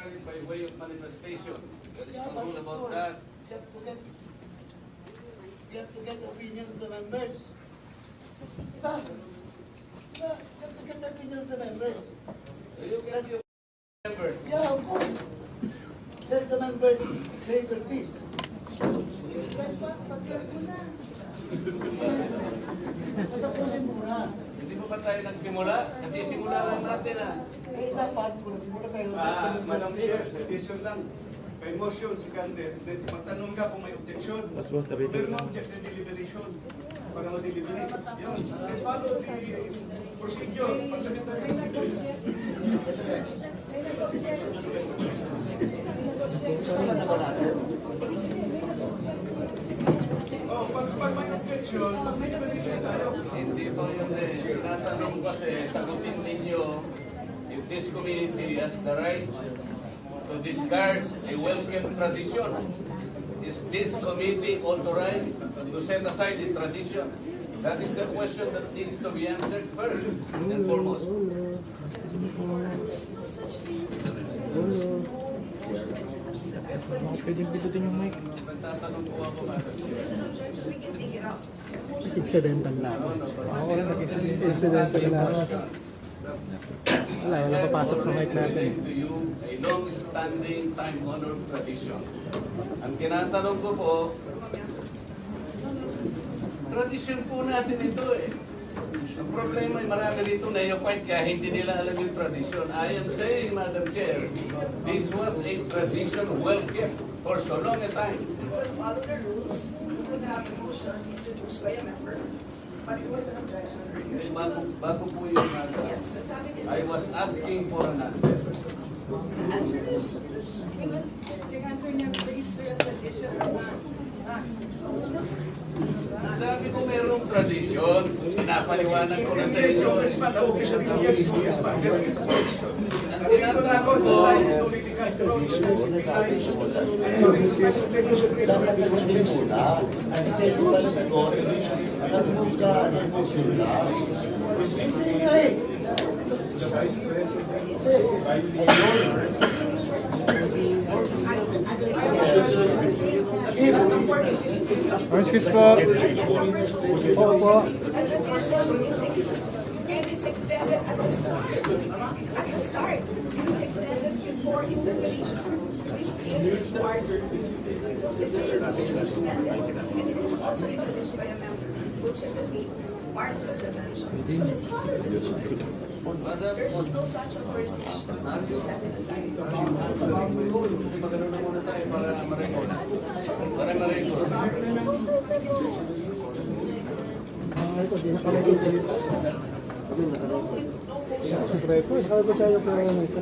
discarded by way of manifestation. There is no rule about that. You have to get the opinion of the members. Diba? You have to get the opinion of the members. You get your members. Yeah, of course. Let the members say their piece. Patapusin muna. Hindi pa ba tayo nagsimula? Kasi simula lang natin Eh, dapat kung nagsimula tayo. Madam Chair, petition lang. May motion si candidate. Magtanong ka kung may objection. Kung may object na deliberation. Para ma-deliberate. Yun. Let's follow the procedure. Pagdating tayo ng pag may objection, may deliberation tayo. Hindi po yun eh. Tinatanong kasi, sagutin ninyo if this community has the right to discard a well-kept tradition. Is this committee authorized to set aside the tradition? That is the question that needs to be answered first and foremost. Pwedeng pindutin yung mic. Nagtatanong po ako, Madam Chair. Incidental lang. Ako rin nag-incidental lang. Wala, wala papasok sa mic natin. To you, a long-standing, time-honored tradition. Ang tinatanong ko po, tradition po natin ito eh. Ang problema ay marami dito na yung point kaya hindi nila alam yung tradition. I am saying, Madam Chair, this was a tradition well kept for so long a time. Follow the rules, you would have a motion introduced by a member, but it was an objection earlier. Bago po yung Madam, Yes, but sabi din, I was asking for an answer. the answer is, Yung answer niya, based to your tradition or not? Sabi ko mayroong tradition, pinapaliwanag ko na sa inyo. Ang tinatanong ko, Sinasabi siya ko lang. Dapat isunin muna. Kasi yung palasagot, nag-move ka, nag-move lang. Hindi nga eh. Excuse po. Opo. and it's extended at the start. At the start, it's extended before intervention. This is required because the petition is suspended, and it is also introduced by a member, which will be parts of the motion. So it's not a there's no such authorization to set it aside. magano na muna tayo para ma-record. Para ma-record. Ito, di nakalagay sa ito. Siyempre po, sabi ko tayo po ito.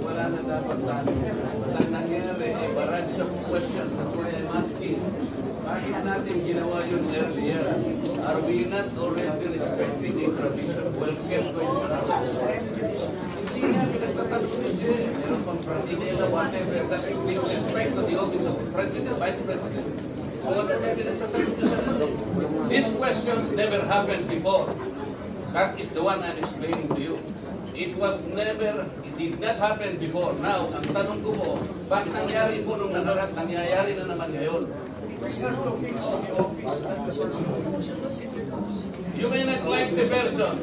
Wala na dapat tayo. Ang nangyari, a barrage of questions. That's why I'm asking. Bakit natin ginawa yun earlier? Are we not already respecting a tradition? Well kept ko yun sa hindi nga, pinagtatanong niya siya. Meron pang pratinela, whatever. That is disrespect to the office of the President, Vice President. So ano na pinagtatanong niya sa natin? These questions never happened before. That is the one I'm explaining to you. It did not happen before. Now, ang tanong ko po, bakit nangyari po nung nakaraan, nangyayari na naman ngayon? You may not like the person,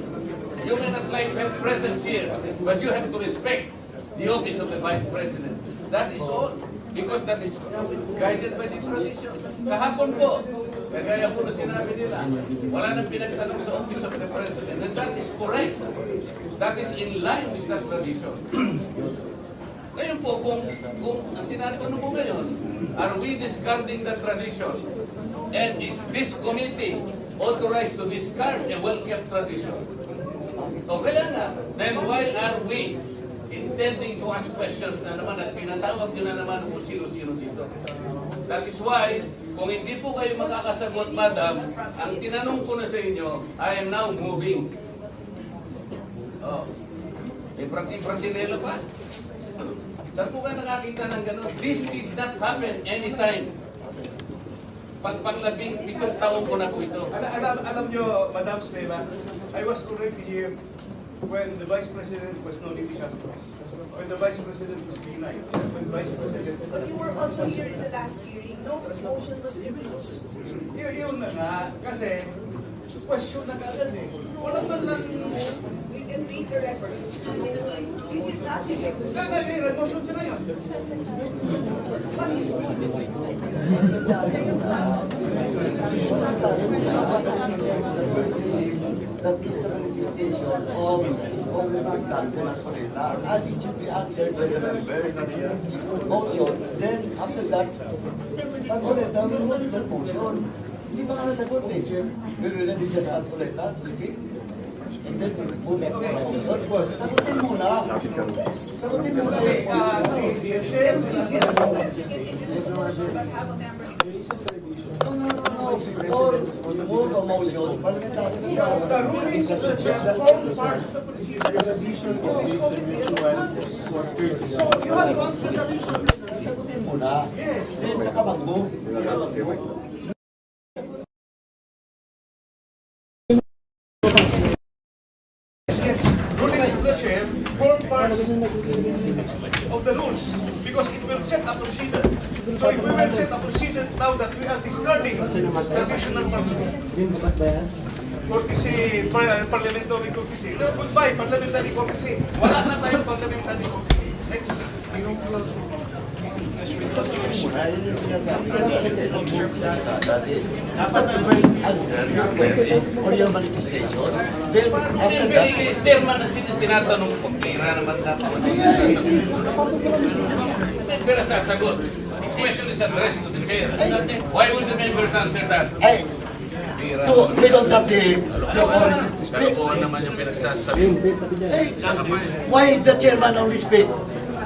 you may not like her presence here, but you have to respect the office of the Vice President. That is all, because that is guided by the tradition. Kahapon po, kagaya po na sinabi nila, wala nang pinagtanong sa office of the President, and that is correct. That is in line with that tradition. Ngayon po, kung ang tinatanong ko ngayon, are we discarding the tradition? And is this committee authorized to discard a well-kept tradition? O kaya na, then why are we intending to ask questions na naman at pinatawag nyo na naman kung sino-sino dito? That is why, kung hindi po kayo makakasagot, Madam, ang tinanong ko na sa inyo, I am now moving. Oh, may pratinela pa. Saan po kayo nakakita ng gano'n? This did not happen anytime. Panglabing 7 taon ko na po ito. Alam nyo, Madam Stella, I was already here when the Vice President was Nonito Castro. When the Vice President was Binay. When Vice President... But you were also here in the last hearing. No motion was introduced. Yun na nga, kasi question na kaagad eh. Wala man lang... We can read the records. We did not introduce. Sana may motion siya ngayon. What is That is the manifestation of the circumstances of Coretta, and it should be answered by the members. Motion, then after that, ang Coretta will want that motion. Hindi pa nga nasagot eh. Will we let it just ask Coretta to speak? And then we move on to the motion. Sagutin muna. Sagutin muna. You can introduce the motion but have a member introduce. Or move a motion. Parliamentary. The rulings of the chair form part of the procedure. So you have to answer the issue. Sagutin muna. Then saka mag-move. Mag-move. Rulings of the chair form part of the rules because it will set a procedure. So if we will set a procedure now that we are discarding traditional courtesy, parliamentary courtesy. No, goodbye, parliamentary courtesy. Wala na tayong parliamentary courtesy. Next. Dapat members answer your query or your manifestation. Then after that, Chairman ang tinatanong ko, pera naman natin. Pero sasagot. The question is addressed to the chair. Why would the members answer that? ay, we don't have the authority to speak. Kalokohan naman yung pinagsasabi. Why the chairman only speak?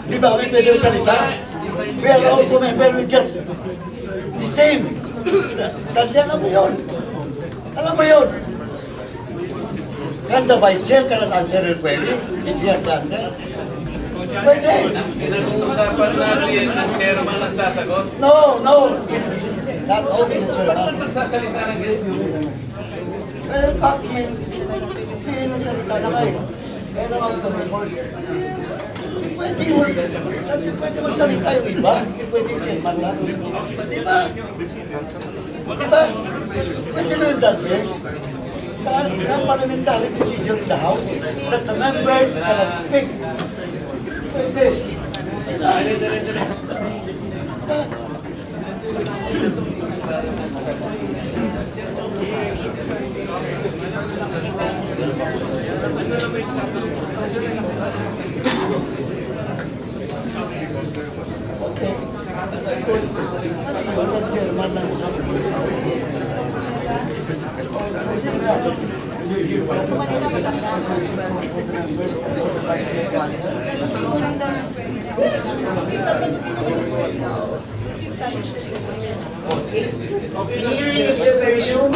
Di ba kami pwede magsalita? We are also member with just the same. Alam mo yun. Alam mo yun. Can the vice chair cannot answer your query if he has to answer? Pwede. Pinag-uusapan natin ng chairman ang sasagot. No. It is not only the chairman. Bakit magsasalita ng ganyan? Well, bakit? Hindi nagsalita na kayo. Kaya naman ito report. Pwede magsalita yung iba. Hindi pwede yung chairman lang. Diba? Pwede mo yung dati. Sa parliamentary procedure in the House that the members cannot speak. Pwede. Diba? Okay. Of course, ano yung chairman ng House? Here is the version